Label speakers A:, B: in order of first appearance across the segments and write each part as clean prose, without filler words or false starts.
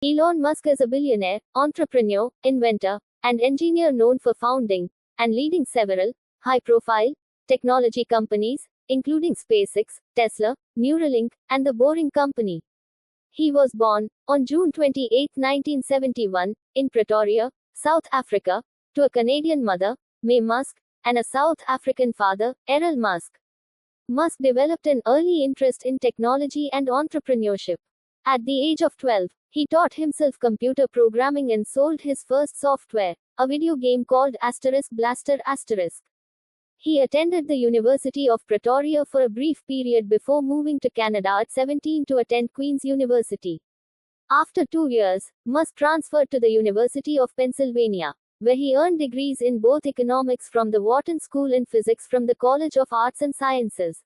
A: Elon Musk is a billionaire, entrepreneur, inventor, and engineer known for founding and leading several high-profile technology companies, including SpaceX, Tesla, Neuralink, and The Boring Company. He was born on June 28, 1971, in Pretoria, South Africa, to a Canadian mother, May Musk, and a South African father, Errol Musk. Musk developed an early interest in technology and entrepreneurship. At the age of 12, he taught himself computer programming and sold his first software, a video game called Blaster *. He attended the University of Pretoria for a brief period before moving to Canada at 17 to attend Queen's University. After 2 years, Musk transferred to the University of Pennsylvania, where he earned degrees in both economics from the Wharton School and physics from the College of Arts and Sciences.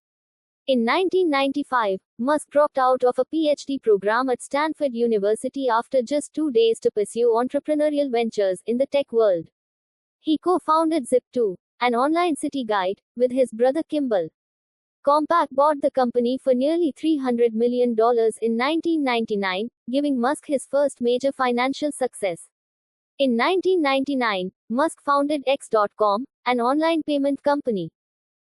A: In 1995, Musk dropped out of a PhD program at Stanford University after just 2 days to pursue entrepreneurial ventures in the tech world. He co-founded Zip2, an online city guide, with his brother Kimball. Compaq bought the company for nearly $300 million in 1999, giving Musk his first major financial success. In 1999, Musk founded X.com, an online payment company.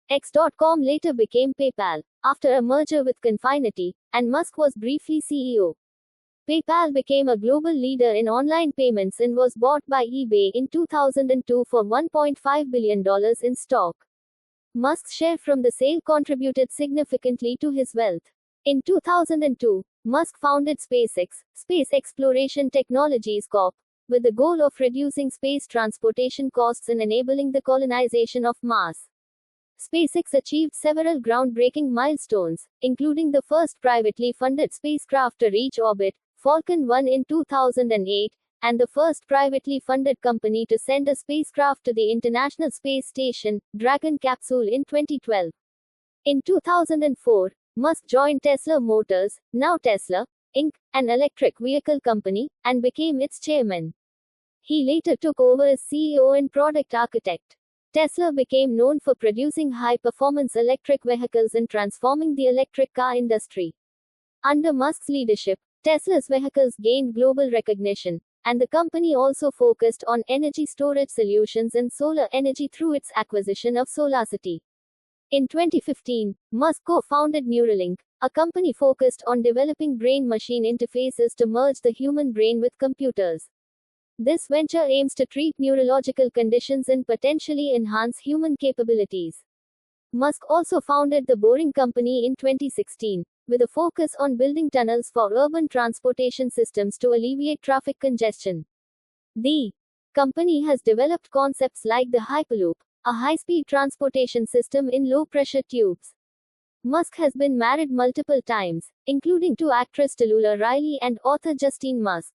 A: X.com later became PayPal, after a merger with Confinity, and Musk was briefly CEO. PayPal became a global leader in online payments and was bought by eBay in 2002 for $1.5 billion in stock. Musk's share from the sale contributed significantly to his wealth. In 2002, Musk founded SpaceX, Space Exploration Technologies Corp., with the goal of reducing space transportation costs and enabling the colonization of Mars. SpaceX achieved several groundbreaking milestones, including the first privately funded spacecraft to reach orbit, Falcon 1 in 2008, and the first privately funded company to send a spacecraft to the International Space Station, Dragon capsule in 2012. In 2004, Musk joined Tesla Motors, now Tesla, Inc., an electric vehicle company, and became its chairman. He later took over as CEO and product architect. Tesla became known for producing high-performance electric vehicles and transforming the electric car industry. Under Musk's leadership, Tesla's vehicles gained global recognition, and the company also focused on energy storage solutions and solar energy through its acquisition of SolarCity. In 2015, Musk co-founded Neuralink, a company focused on developing brain-machine interfaces to merge the human brain with computers. This venture aims to treat neurological conditions and potentially enhance human capabilities. Musk also founded The Boring Company in 2016, with a focus on building tunnels for urban transportation systems to alleviate traffic congestion. The company has developed concepts like the Hyperloop, a high-speed transportation system in low-pressure tubes. Musk has been married multiple times, including to actress Tallulah Riley and author Justine Musk.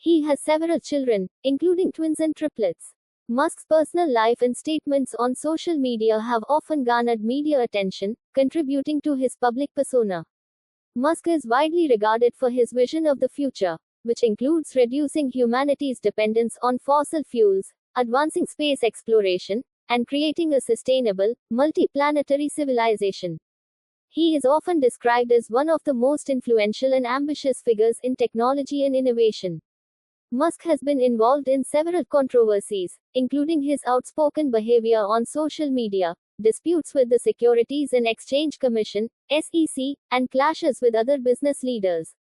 A: He has several children, including twins and triplets. Musk's personal life and statements on social media have often garnered media attention, contributing to his public persona. Musk is widely regarded for his vision of the future, which includes reducing humanity's dependence on fossil fuels, advancing space exploration, and creating a sustainable, multi-planetary civilization. He is often described as one of the most influential and ambitious figures in technology and innovation. Musk has been involved in several controversies, including his outspoken behavior on social media, disputes with the Securities and Exchange Commission, SEC, and clashes with other business leaders.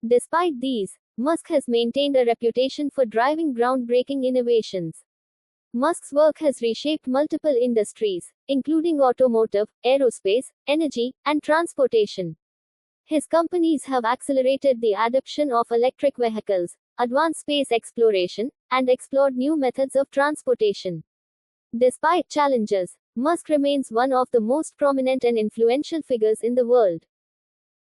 A: Despite these, Musk has maintained a reputation for driving groundbreaking innovations. Musk's work has reshaped multiple industries, including automotive, aerospace, energy, and transportation. His companies have accelerated the adoption of electric vehicles, advanced space exploration, and explored new methods of transportation. Despite challenges, Musk remains one of the most prominent and influential figures in the world.